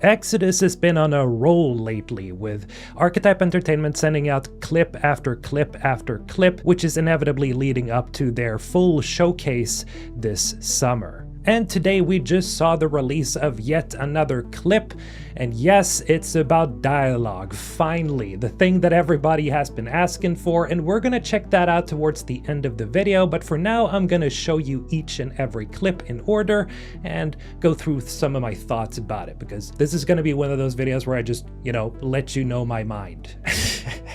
Exodus has been on a roll lately, with Archetype Entertainment sending out clip after clip after clip, which is inevitably leading up to their full showcase this summer. And today we just saw the release of yet another clip, and yes, it's about dialogue, finally, the thing that everybody has been asking for, and we're gonna check that out towards the end of the video, but for now I'm gonna show you each and every clip in order and go through some of my thoughts about it, because this is gonna be one of those videos where I just, let you know my mind.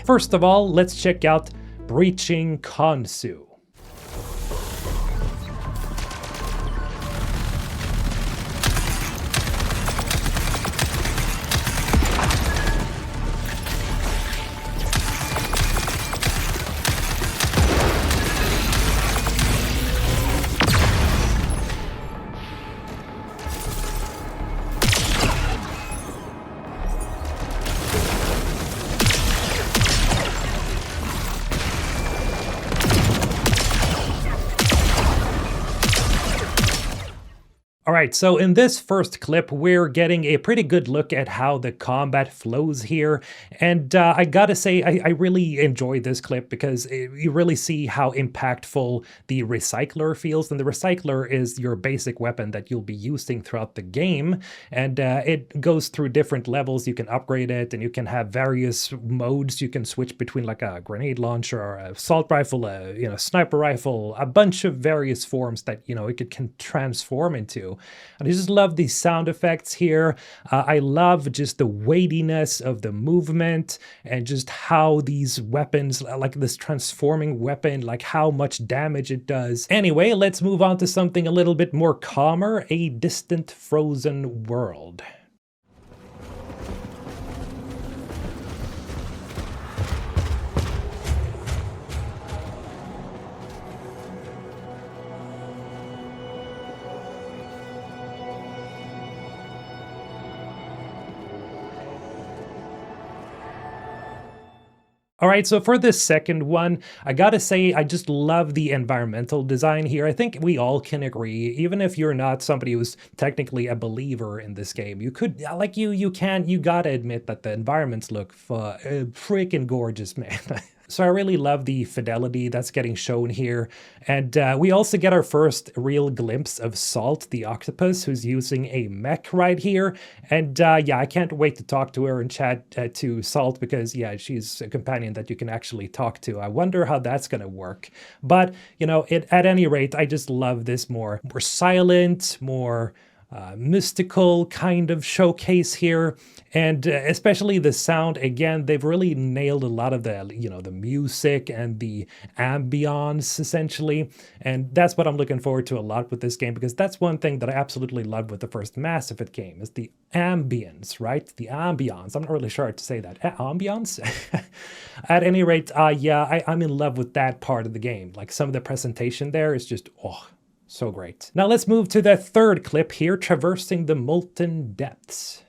First of all, let's check out Breaching Khonsu. Alright, so in this first clip, we're getting a pretty good look at how the combat flows here, and I gotta say, I really enjoy this clip because you really see how impactful the Recycler feels, and the Recycler is your basic weapon that you'll be using throughout the game, and it goes through different levels. You can upgrade it, and you can have various modes. You can switch between like a grenade launcher, or a assault rifle, a sniper rifle, a bunch of various forms that it can transform into. And I just love these sound effects here. I love just the weightiness of the movement and just how these weapons, like this transforming weapon, like how much damage it does. Anyway, let's move on to something a little bit more calmer, a distant frozen world. Alright, so for this second one, I gotta say, I just love the environmental design here. I think we all can agree, even if you're not somebody who's technically a believer in this game, you gotta admit that the environments look freaking gorgeous, man. So I really love the fidelity that's getting shown here. And we also get our first real glimpse of Salt, the Octopus, who's using a mech right here. And yeah, I can't wait to talk to her and chat to Salt, because yeah, she's a companion that you can actually talk to. I wonder how that's gonna work. But at any rate, I just love this more silent, more mystical kind of showcase here, and especially the sound. Again, they've really nailed a lot of the the music and the ambience essentially, and that's what I'm looking forward to a lot with this game, because that's one thing that I absolutely loved with the first Mass Effect game, is the ambience, right? The ambience. I'm not really sure how to say that. Ambience? At any rate, yeah, I'm in love with that part of the game. Like, some of the presentation there is just, so great. Now let's move to the third clip here, traversing the Molten depths.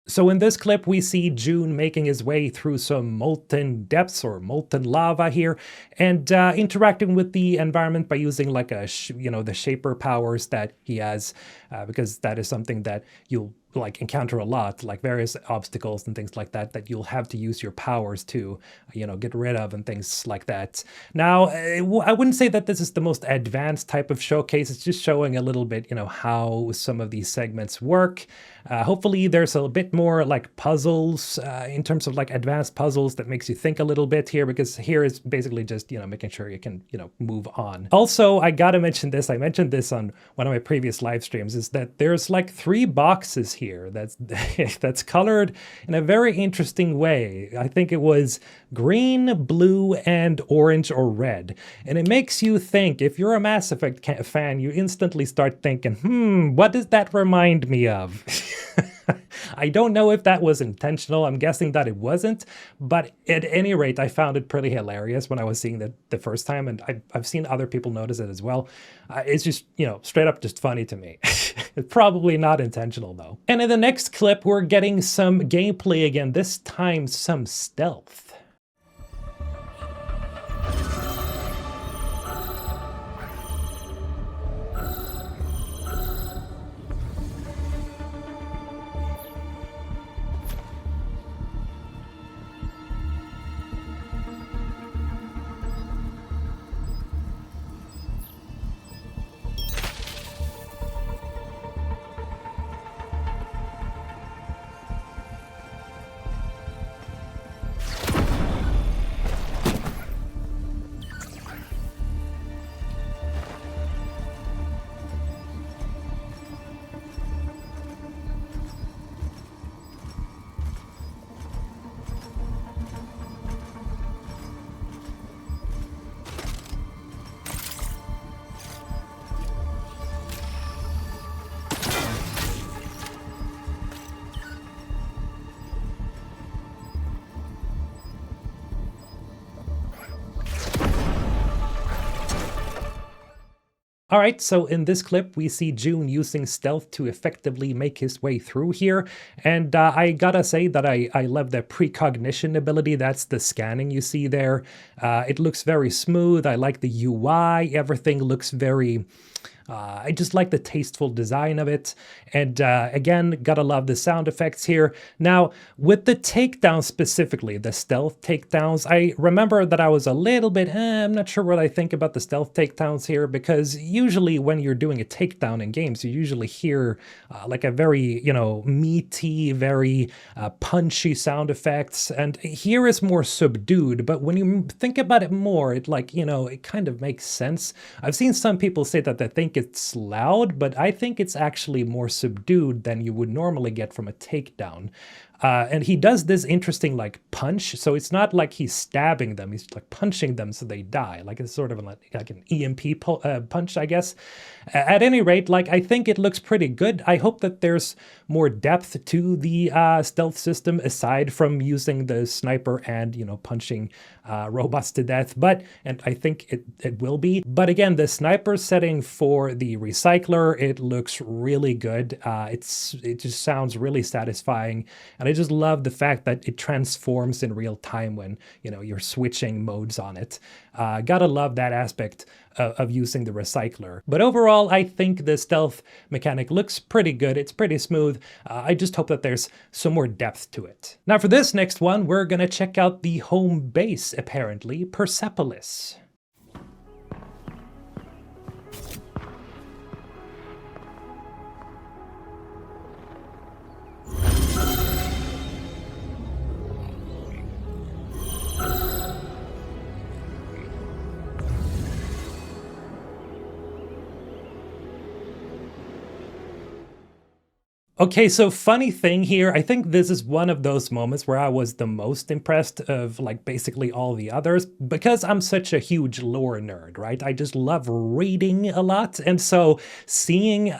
So in this clip, we see June making his way through some molten depths, or molten lava here, and interacting with the environment by using like the shaper powers that he has, because that is something that you'll like encounter a lot, like various obstacles and things like that that you'll have to use your powers to, get rid of and things like that. Now, I wouldn't say that this is the most advanced type of showcase. It's just showing a little bit, how some of these segments work. Hopefully there's a bit more like puzzles in terms of like advanced puzzles that makes you think a little bit here, because here is basically just, making sure you can, move on. Also, I gotta mention this, I mentioned this on one of my previous live streams, is that there's like 3 boxes here that's colored in a very interesting way. I think it was green, blue, and orange or red. And it makes you think, if you're a Mass Effect fan, you instantly start thinking, what does that remind me of? I don't know if that was intentional. I'm guessing that it wasn't, but at any rate, I found it pretty hilarious when I was seeing it the first time, and I've seen other people notice it as well. It's just, straight up just funny to me. It's probably not intentional though. And in the next clip, we're getting some gameplay again, this time some stealth. All right, so in this clip, we see June using stealth to effectively make his way through here. And I gotta say that I love the precognition ability. That's the scanning you see there. It looks very smooth. I like the UI. Everything looks very... I just like the tasteful design of it. And again, gotta love the sound effects here. Now, with the takedowns specifically, the stealth takedowns, I remember that I was a little bit, I'm not sure what I think about the stealth takedowns here, because usually when you're doing a takedown in games, you usually hear like a very, meaty, very punchy sound effects. And here is more subdued, but when you think about it more, it like, it kind of makes sense. I've seen some people say that they think it's loud, but I think it's actually more subdued than you would normally get from a takedown. And he does this interesting like punch, so it's not like he's stabbing them, he's like punching them so they die, like it's sort of like an EMP punch, I guess. At any rate, like I think it looks pretty good. I hope that there's more depth to the stealth system aside from using the sniper and, punching robots to death, and I think it will be. But again, the sniper setting for the recycler, it looks really good. It just sounds really satisfying, and I just love the fact that it transforms in real time when, you're switching modes on it. Gotta love that aspect of using the recycler. But overall, I think the stealth mechanic looks pretty good. It's pretty smooth. I just hope that there's some more depth to it. Now for this next one, we're gonna check out the home base, apparently, Persepolis. Okay, so funny thing here, I think this is one of those moments where I was the most impressed of like basically all the others, because I'm such a huge lore nerd, right? I just love reading a lot, and so seeing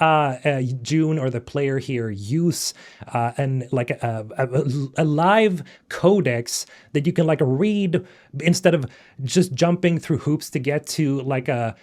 June or the player here use a live codex that you can like read instead of just jumping through hoops to get to like a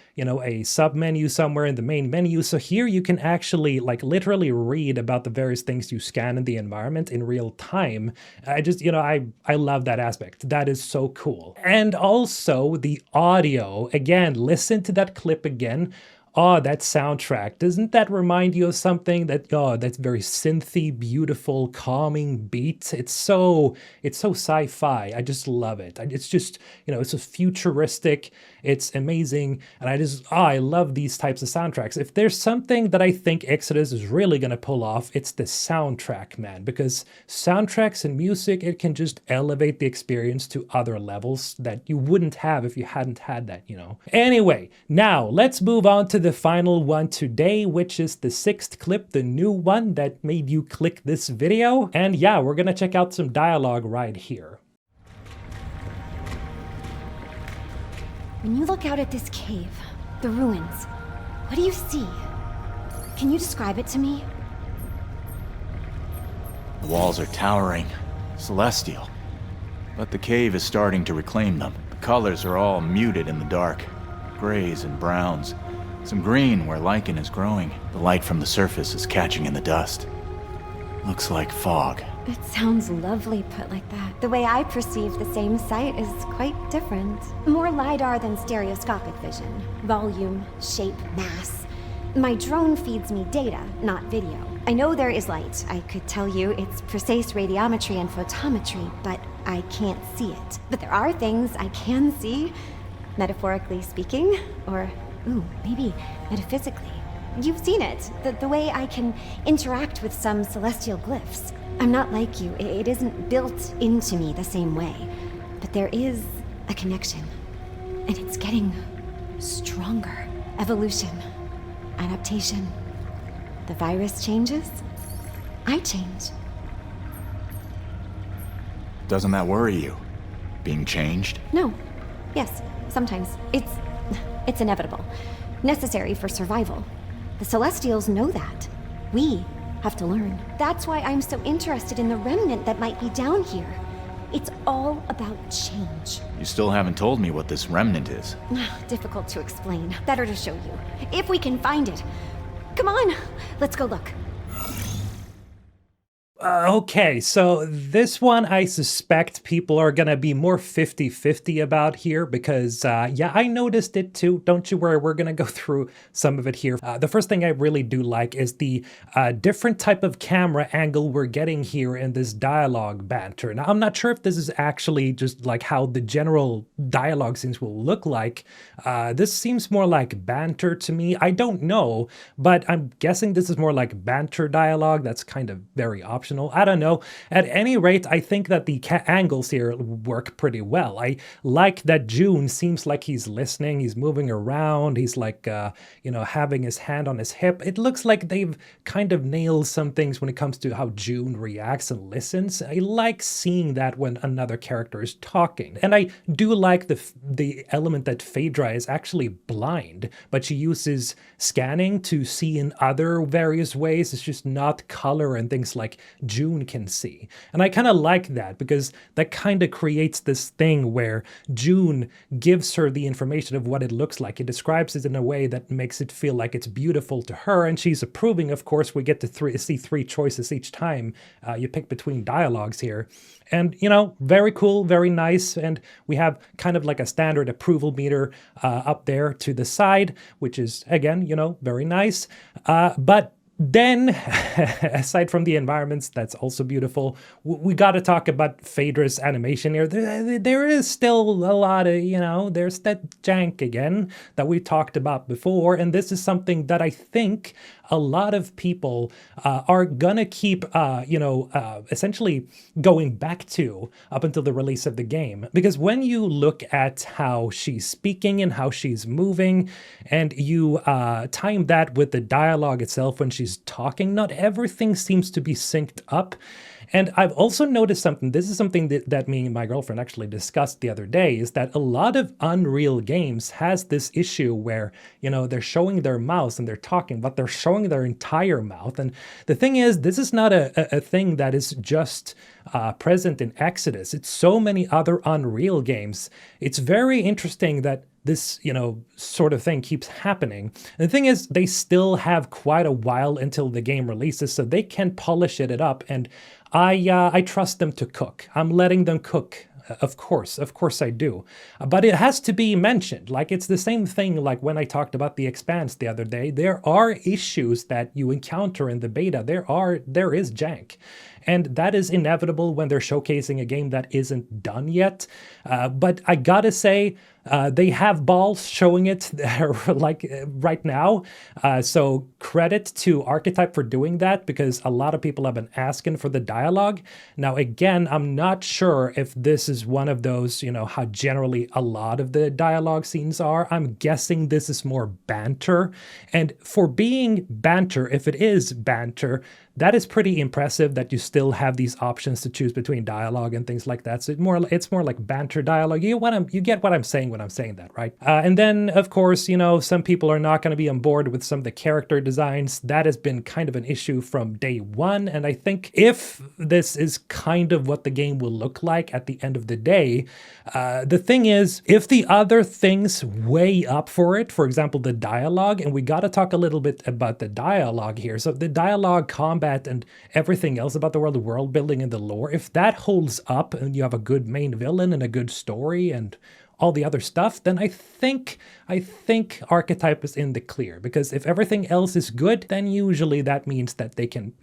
sub menu somewhere in the main menu. So here you can actually like literally read about the various things you scan in the environment in real time. I just, I love that aspect. That is so cool. And also the audio, again, listen to that clip again. Oh, that soundtrack. Doesn't that remind you of something that, oh, that's very synthy, beautiful, calming beat? It's so sci-fi. I just love it. It's just, it's a futuristic, it's amazing, and I love these types of soundtracks. If there's something that I think Exodus is really gonna pull off, it's the soundtrack, man, because soundtracks and music, it can just elevate the experience to other levels that you wouldn't have if you hadn't had that. Anyway, now let's move on to the final one today, which is the 6th clip, the new one that made you click this video. And yeah, we're gonna check out some dialogue right here. When you look out at this cave, the ruins, what do you see? Can you describe it to me? The walls are towering, celestial. But the cave is starting to reclaim them. The colors are all muted in the dark. Grays and browns. Some green where lichen is growing. The light from the surface is catching in the dust. Looks like fog. It sounds lovely put like that. The way I perceive the same sight is quite different. More LiDAR than stereoscopic vision. Volume, shape, mass. My drone feeds me data, not video. I know there is light. I could tell you it's precise radiometry and photometry, but I can't see it. But there are things I can see, metaphorically speaking, or, maybe metaphysically. You've seen it, the way I can interact with some celestial glyphs. I'm not like you. It isn't built into me the same way. But there is a connection. And it's getting stronger. Evolution. Adaptation. The virus changes. I change. Doesn't that worry you? Being changed? No. Yes, sometimes. It's inevitable. Necessary for survival. The Celestials know that. We have to learn. That's why I'm so interested in the remnant that might be down here. It's all about change. You still haven't told me what this remnant is. Difficult to explain. Better to show you. If we can find it. Come on, let's go look. Okay, so this one I suspect people are gonna be more 50-50 about here because, yeah, I noticed it too. Don't you worry, we're gonna go through some of it here. The first thing I really do like is the different type of camera angle we're getting here in this dialogue banter. Now, I'm not sure if this is actually just like how the general dialogue scenes will look like. This seems more like banter to me. I don't know, but I'm guessing this is more like banter dialogue. That's kind of very optional. I don't know. At any rate, I think that the angles here work pretty well. I like that June seems like he's listening, he's moving around, he's like, having his hand on his hip. It looks like they've kind of nailed some things when it comes to how June reacts and listens. I like seeing that when another character is talking. And I do like the element that Phaedra is actually blind, but she uses scanning to see in other various ways. It's just not color and things like June can see. And I kind of like that because that kind of creates this thing where June gives her the information of what it looks like. It describes it in a way that makes it feel like it's beautiful to her, and she's approving. Of course, we get to see 3 choices each time you pick between dialogues here. And, very cool, very nice. And we have kind of like a standard approval meter up there to the side, which is, again, very nice. But then, aside from the environments, that's also beautiful, we got to talk about Phaedra's animation here. There is still a lot of, there's that jank again that we talked about before, and this is something that I think a lot of people are gonna keep, essentially going back to up until the release of the game. Because when you look at how she's speaking and how she's moving, and you time that with the dialogue itself when she's talking, not everything seems to be synced up. And I've also noticed something, this is something that me and my girlfriend actually discussed the other day, is that a lot of Unreal games has this issue where, they're showing their mouths and they're talking, but they're showing their entire mouth. And the thing is, this is not a thing that is just present in Exodus. It's so many other Unreal games. It's very interesting that this, sort of thing keeps happening. And the thing is, they still have quite a while until the game releases, so they can polish it up. And I trust them to cook. I'm letting them cook Of course I do. But it has to be mentioned. Like, it's the same thing like when I talked about the Expanse the other day. There are issues that you encounter in the beta. There is jank. And that is inevitable when they're showcasing a game that isn't done yet. But I gotta say, they have balls showing it like right now. So credit to Archetype for doing that, because a lot of people have been asking for the dialogue. Now, again, I'm not sure if this is one of those, how generally a lot of the dialogue scenes are. I'm guessing this is more banter. And for being banter, if it is banter, that is pretty impressive that you still have these options to choose between dialogue and things like that. So it's more like banter dialogue. You get what I'm saying when I'm saying that, right? And then, of course, some people are not going to be on board with some of the character designs. That has been kind of an issue from day one. And I think if this is kind of what the game will look like at the end of the day, the thing is, if the other things weigh up for it, for example, the dialogue, and we got to talk a little bit about the dialogue here. So the dialogue, combat, and everything else about the world building and the lore, if that holds up and you have a good main villain and a good story and all the other stuff, then I think Archetype is in the clear. Because if everything else is good, then usually that means that they can,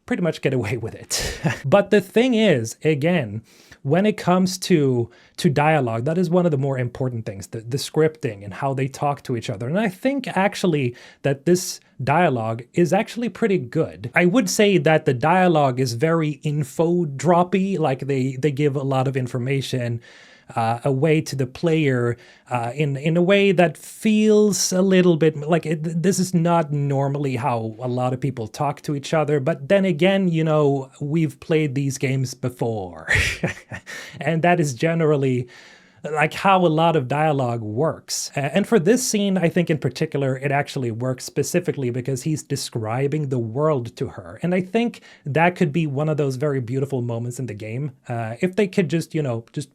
pretty much get away with it. But the thing is, again, when it comes to dialogue, that is one of the more important things, the scripting and how they talk to each other. And I think actually that this dialogue is actually pretty good. I would say that the dialogue is very info-droppy, like they give a lot of information away to the player in a way that feels a little bit like this is not normally how a lot of people talk to each other. But then again, we've played these games before. And that is generally like how a lot of dialogue works. And for this scene, I think in particular, it actually works specifically because he's describing the world to her. And I think that could be one of those very beautiful moments in the game. If they could just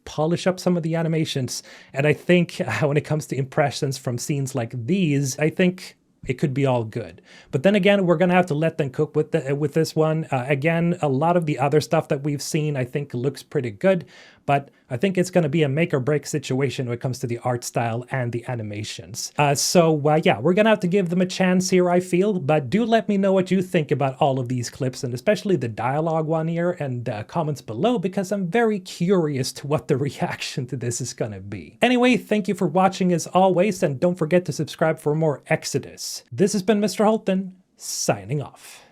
polish up some of the animations. And I think when it comes to impressions from scenes like these, I think it could be all good. But then again, we're going to have to let them cook with this one. Again, a lot of the other stuff that we've seen, I think, looks pretty good. But I think it's going to be a make or break situation when it comes to the art style and the animations. Yeah, we're going to have to give them a chance here, I feel. But do let me know what you think about all of these clips, and especially the dialogue one here, and comments below, because I'm very curious to what the reaction to this is going to be. Anyway, thank you for watching as always, and don't forget to subscribe for more Exodus. This has been Mr. Holton, signing off.